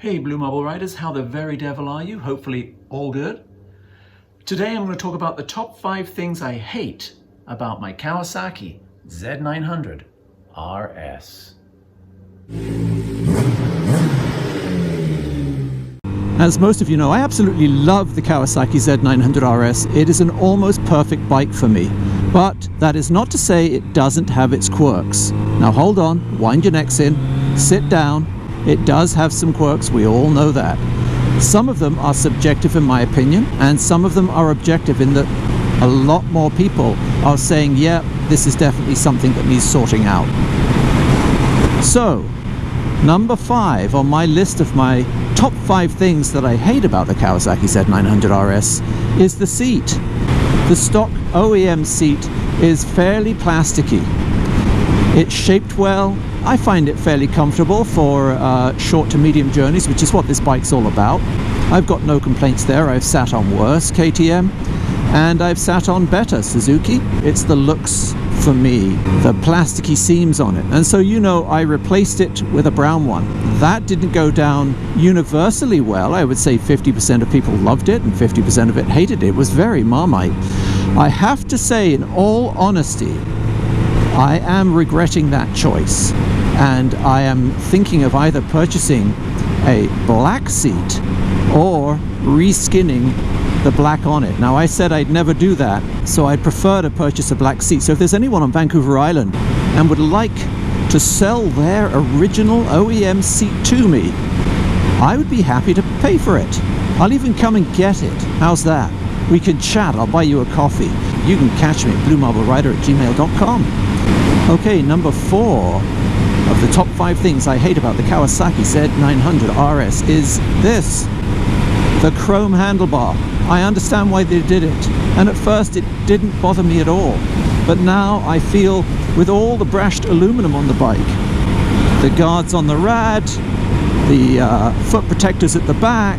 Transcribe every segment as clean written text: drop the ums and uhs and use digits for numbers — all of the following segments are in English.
Hey Blue Marble Riders, how the very devil are you? Hopefully all good. Today I'm going to talk about the top 5 things I hate about my Kawasaki Z900RS. As most of you know, I absolutely love the Kawasaki Z900RS. It is an almost perfect bike for me. But that is not to say it doesn't have its quirks. Now hold on, wind your necks in, sit down. It does have some quirks, we all know that. Some of them are subjective in my opinion, and some of them are objective in that a lot more people are saying, yeah, this is definitely something that needs sorting out. So, number 5 on my list of my top 5 things that I hate about the Kawasaki Z900RS is the seat. The stock OEM seat is fairly plasticky. It's shaped well. I find it fairly comfortable for short to medium journeys, which is what this bike's all about. I've got no complaints there. I've sat on worse KTM, and I've sat on better Suzuki. It's the looks for me, the plasticky seams on it. And so, you know, I replaced it with a brown one. That didn't go down universally well. I would say 50% of people loved it and 50% of it hated it. It was very Marmite. I have to say, in all honesty, I am regretting that choice, and I am thinking of either purchasing a black seat or reskinning the black on it. Now, I said I'd never do that, so I'd prefer to purchase a black seat. So if there's anyone on Vancouver Island and would like to sell their original OEM seat to me, I would be happy to pay for it. I'll even come and get it. How's that? We can chat. I'll buy you a coffee. You can catch me at BlueMarbleRider@gmail.com. Okay, number 4 of the top 5 things I hate about the Kawasaki Z900RS is this: the chrome handlebar. I understand why they did it, and at first it didn't bother me at all, but now I feel, with all the brushed aluminum on the bike, the guards on the rad, the foot protectors at the back,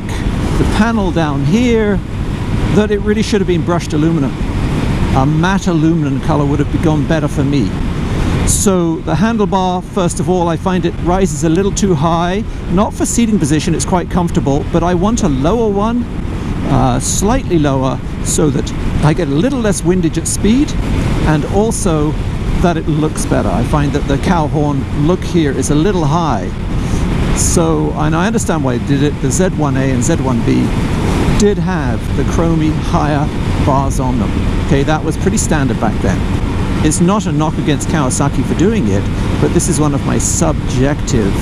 the panel down here, that it really should have been brushed aluminum. A matte aluminum color would have gone better for me. So the handlebar, first of all, I find it rises a little too high. Not for seating position, it's quite comfortable, but I want a lower one, slightly lower, so that I get a little less windage at speed, and also that it looks better. I find that the cow horn look here is a little high. So, and I understand why they did it. The Z1A and Z1B did have the chromy higher bars on them. Okay, that was pretty standard back then. It's not a knock against Kawasaki for doing it, but this is one of my subjective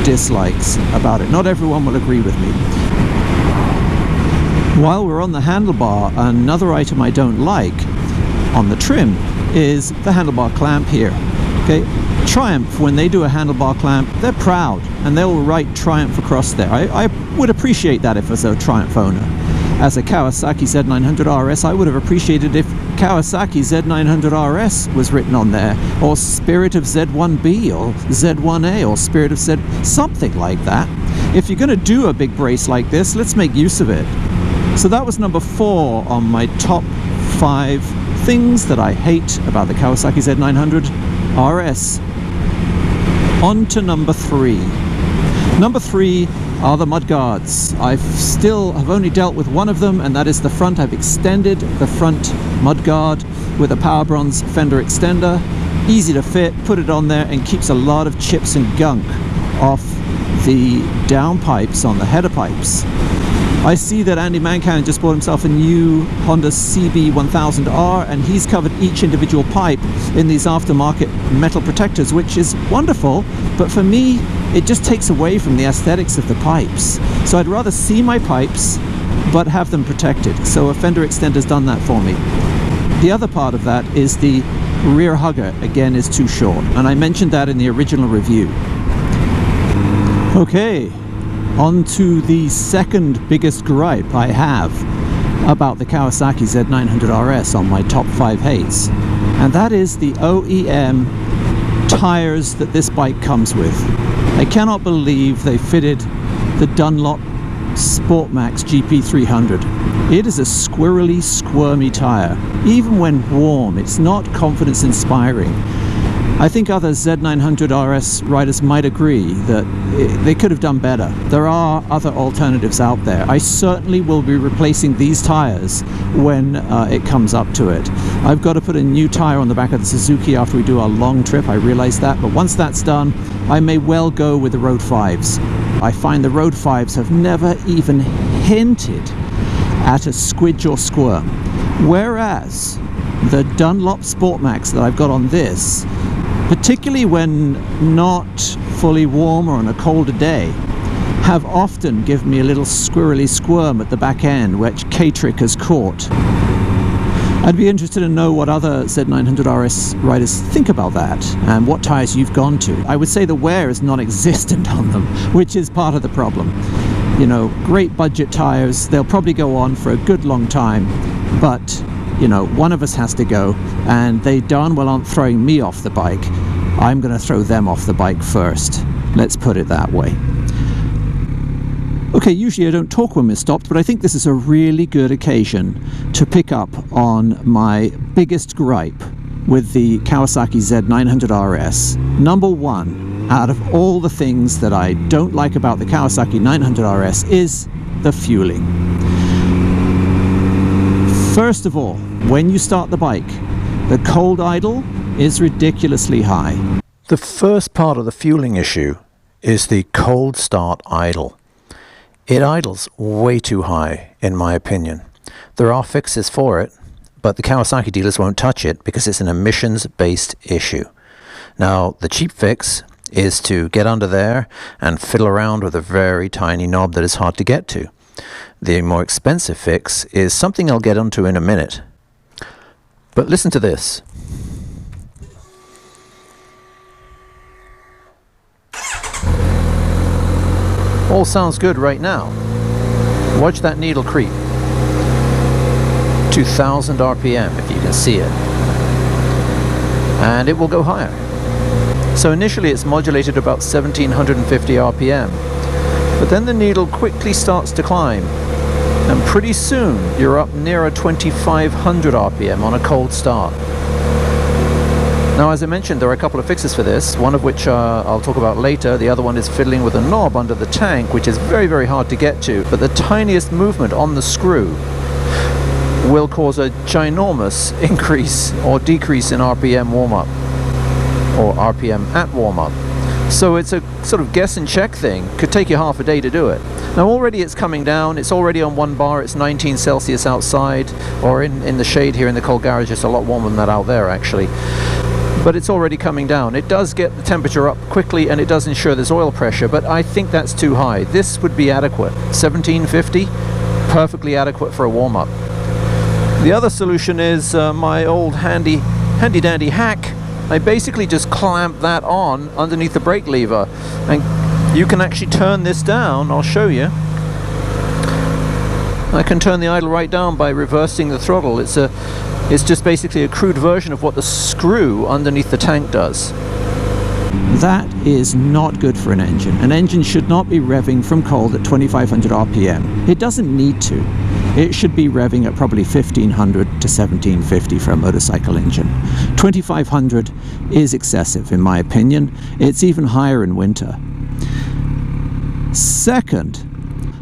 dislikes about it. Not everyone will agree with me. While we're on the handlebar, another item I don't like on the trim is the handlebar clamp here. Okay, Triumph, when they do a handlebar clamp, they're proud, and they will write Triumph across there. I would appreciate that if I was a Triumph owner. As a Kawasaki Z900RS, I would have appreciated if Kawasaki Z900RS was written on there, or Spirit of Z1B, or Z1A, or Spirit of Z... something like that. If you're going to do a big brace like this, let's make use of it. So that was number 4 on my top 5 things that I hate about the Kawasaki Z900RS. On to number 3. Number 3 are the mudguards. I have only dealt with one of them, and that is the front. I've extended the front mudguard with a Power Bronze fender extender. Easy to fit, put it on there, and keeps a lot of chips and gunk off the downpipes on the header pipes. I see that Andy Mancan just bought himself a new Honda CB1000R, and he's covered each individual pipe in these aftermarket metal protectors, which is wonderful, but for me, it just takes away from the aesthetics of the pipes. So I'd rather see my pipes, but have them protected. So a fender extender's done that for me. The other part of that is the rear hugger, again, is too short, and I mentioned that in the original review. Okay. On to the second biggest gripe I have about the Kawasaki Z900RS on my top 5 hates, and that is the OEM tires that this bike comes with. I cannot believe they fitted the Dunlop Sportmax GP300. It is a squirrely, squirmy tire. Even when warm, it's not confidence inspiring. I think other Z900RS riders might agree that they could have done better. There are other alternatives out there. I certainly will be replacing these tires when it comes up to it. I've got to put a new tire on the back of the Suzuki after we do our long trip, I realize that, but once that's done, I may well go with the Road 5s. I find the Road 5s have never even hinted at a squidge or squirm, whereas the Dunlop Sportmax that I've got on this, particularly when not fully warm or on a colder day, have often given me a little squirrely squirm at the back end, which K-Trick has caught. I'd be interested to know what other Z900RS riders think about that and what tires you've gone to. I would say the wear is non-existent on them, which is part of the problem. You know, great budget tires, they'll probably go on for a good long time, but you know, one of us has to go, and they darn well aren't throwing me off the bike. I'm going to throw them off the bike first. Let's put it that way. Okay, usually I don't talk when we're stopped, but I think this is a really good occasion to pick up on my biggest gripe with the Kawasaki Z900RS. Number one, out of all the things that I don't like about the Kawasaki 900RS is the fueling. First of all, when you start the bike, the cold idle is ridiculously high. The first part of the fueling issue is the cold start idle. It idles way too high, in my opinion. There are fixes for it, but the Kawasaki dealers won't touch it because it's an emissions-based issue. Now, the cheap fix is to get under there and fiddle around with a very tiny knob that is hard to get to. The more expensive fix is something I'll get onto in a minute. But listen to this. All sounds good right now. Watch that needle creep. 2000 RPM if you can see it. And it will go higher. So initially it's modulated about 1750 RPM. But then the needle quickly starts to climb. And pretty soon you're up nearer 2500 RPM on a cold start. Now, as I mentioned, there are a couple of fixes for this, one of which I'll talk about later. The other one is fiddling with a knob under the tank, which is very, very hard to get to. But the tiniest movement on the screw will cause a ginormous increase or decrease in RPM warm-up, or RPM at warm-up. So it's a sort of guess and check thing. Could take you half a day to do it. Now already it's coming down, it's already on 1 bar, it's 19 Celsius outside, or in the shade here in the cold garage. It's a lot warmer than that out there actually. But it's already coming down. It does get the temperature up quickly and it does ensure there's oil pressure, but I think that's too high. This would be adequate. 1750, perfectly adequate for a warm-up. The other solution is my old handy dandy hack. I basically just clamp that on underneath the brake lever, and you can actually turn this down. I'll show you. I can turn the idle right down by reversing the throttle. It's just basically a crude version of what the screw underneath the tank does. That is not good for an engine. An engine should not be revving from cold at 2500 RPM. It doesn't need to. It should be revving at probably 1500 to 1750 for a motorcycle engine. 2500 is excessive in my opinion. It's even higher in winter. Second,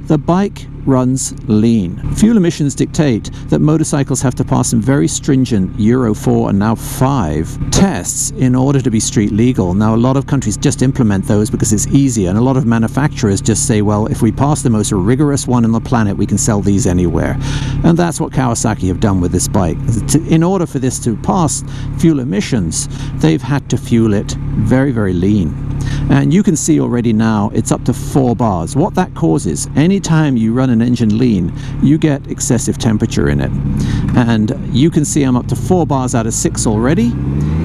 the bike runs lean. Fuel emissions dictate that motorcycles have to pass some very stringent Euro 4 and now 5 tests in order to be street legal. Now a lot of countries just implement those because it's easier, and a lot of manufacturers just say, well, if we pass the most rigorous one on the planet, we can sell these anywhere. And that's what Kawasaki have done with this bike. In order for this to pass fuel emissions, they've had to fuel it very, very lean. And you can see already now it's up to 4 bars. What that causes, anytime you run an engine lean, you get excessive temperature in it. And you can see I'm up to 4 bars out of 6 already,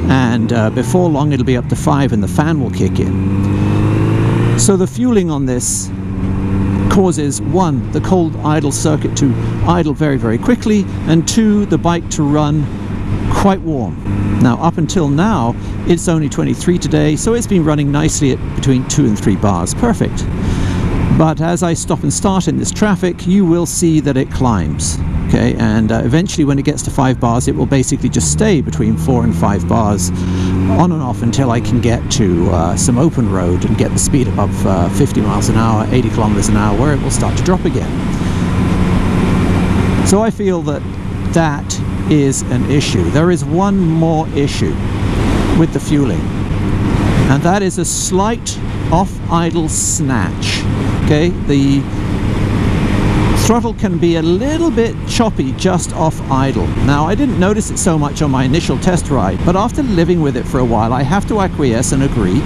and before long it'll be up to 5 and the fan will kick in. So the fueling on this causes, 1, the cold idle circuit to idle very, very quickly, and 2, the bike to run quite warm. Now up until now it's only 23 today, so it's been running nicely at between 2 and 3 bars. Perfect. But as I stop and start in this traffic, you will see that it climbs. Okay, and eventually when it gets to 5 bars, it will basically just stay between 4 and 5 bars on and off until I can get to some open road and get the speed above 50 miles an hour, 80 kilometers an hour, where it will start to drop again. So I feel that that is an issue. There is one more issue with the fueling, and that is a slight off-idle snatch. Okay, the throttle can be a little bit choppy just off idle. Now, I didn't notice it so much on my initial test ride, but after living with it for a while, I have to acquiesce and agree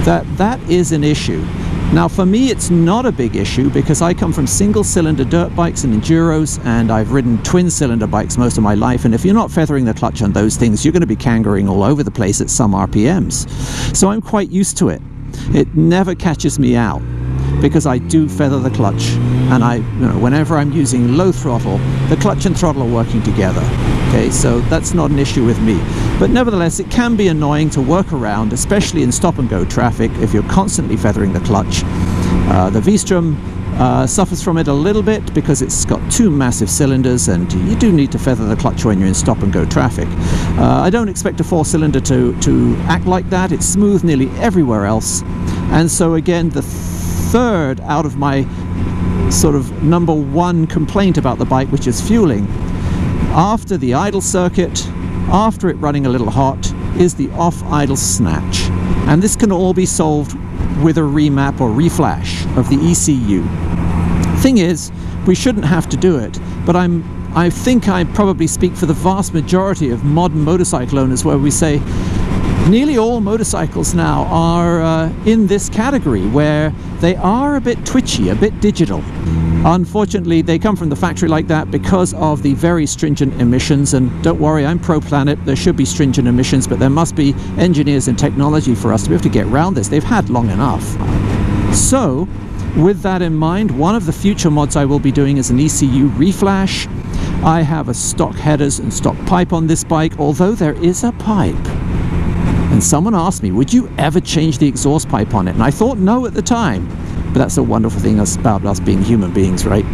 that that is an issue. Now, for me, it's not a big issue because I come from single-cylinder dirt bikes and enduros, and I've ridden twin-cylinder bikes most of my life, and if you're not feathering the clutch on those things, you're going to be kangarooing all over the place at some RPMs. So I'm quite used to it. It never catches me out, because I do feather the clutch, and whenever I'm using low throttle, the clutch and throttle are working together. Okay, so that's not an issue with me. But nevertheless, it can be annoying to work around, especially in stop-and-go traffic, if you're constantly feathering the clutch. The V-Strom suffers from it a little bit because it's got two massive cylinders, and you do need to feather the clutch when you're in stop-and-go traffic. I don't expect a four-cylinder to act like that. It's smooth nearly everywhere else. And so again, the third out of my sort of number one complaint about the bike, which is fueling, after the idle circuit, after it running a little hot, is the off-idle snatch. And this can all be solved with a remap or reflash of the ECU. Thing is, we shouldn't have to do it, but I think I probably speak for the vast majority of modern motorcycle owners, where we say nearly all motorcycles now are in this category, where they are a bit twitchy, a bit digital. Unfortunately, they come from the factory like that because of the very stringent emissions, and don't worry, I'm pro-planet. There should be stringent emissions, but there must be engineers and technology for us to be able to get around this. They've had long enough. So, with that in mind, one of the future mods I will be doing is an ECU reflash. I have a stock headers and stock pipe on this bike, although there is a pipe. And someone asked me, would you ever change the exhaust pipe on it? And I thought no at the time. But that's a wonderful thing about us being human beings, right?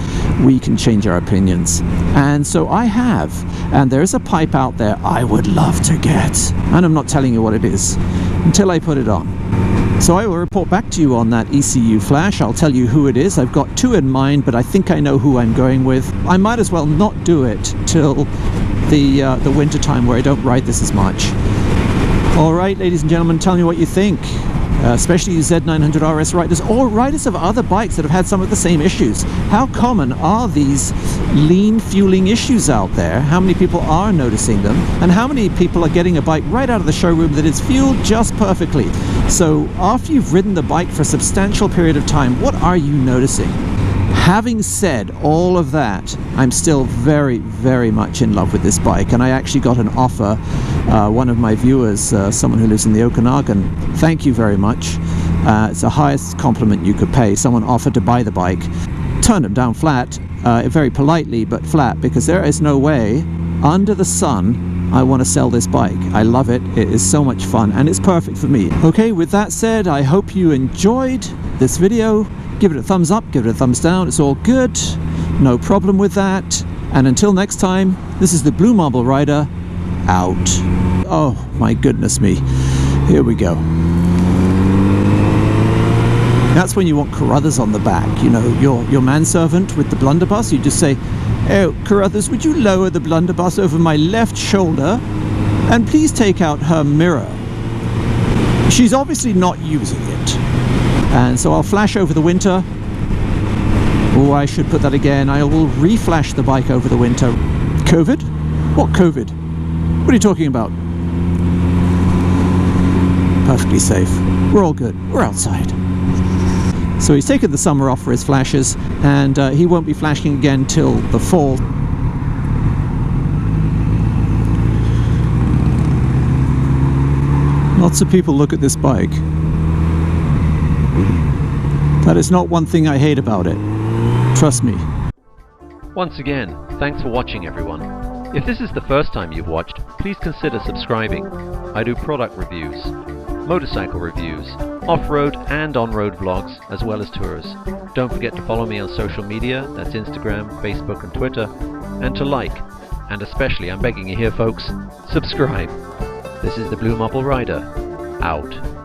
We can change our opinions. And so I have. And there's a pipe out there I would love to get. And I'm not telling you what it is until I put it on. So I will report back to you on that ECU flash. I'll tell you who it is. I've got two in mind, but I think I know who I'm going with. I might as well not do it till the winter time, where I don't ride this as much. All right, ladies and gentlemen, tell me what you think. Especially you Z900RS riders, or riders of other bikes that have had some of the same issues. How common are these lean fueling issues out there? How many people are noticing them? And how many people are getting a bike right out of the showroom that is fueled just perfectly? So after you've ridden the bike for a substantial period of time, what are you noticing? Having said all of that, I'm still very, very much in love with this bike, and I actually got an offer. One of my viewers, someone who lives in the Okanagan, thank you very much. It's the highest compliment you could pay. Someone offered to buy the bike. Turned him down flat, very politely, but flat, because there is no way under the sun I want to sell this bike. I love it. It is so much fun, and it's perfect for me. Okay, with that said, I hope you enjoyed this video. Give it a thumbs up, give it a thumbs down. It's all good. No problem with that. And until next time, this is the BlueMarbleRider out. Oh my goodness me. Here we go. That's when you want Carruthers on the back. You know, your manservant with the blunderbuss. You just say, "Oh, Carruthers, would you lower the blunderbuss over my left shoulder? And please take out her mirror." She's obviously not using it. And so I'll flash over the winter. Oh, I should put that again. I will reflash the bike over the winter. COVID? What COVID? What are you talking about? Perfectly safe. We're all good. We're outside. So he's taken the summer off for his flashes, and he won't be flashing again till the fall. Lots of people look at this bike. That is not one thing I hate about it. Trust me. Once again, thanks for watching, everyone. If this is the first time you've watched, please consider subscribing. I do product reviews, motorcycle reviews, off-road and on-road vlogs, as well as tours. Don't forget to follow me on social media, that's Instagram, Facebook and Twitter, and to like, and especially, I'm begging you here folks, subscribe. This is the BlueMarbleRider, out.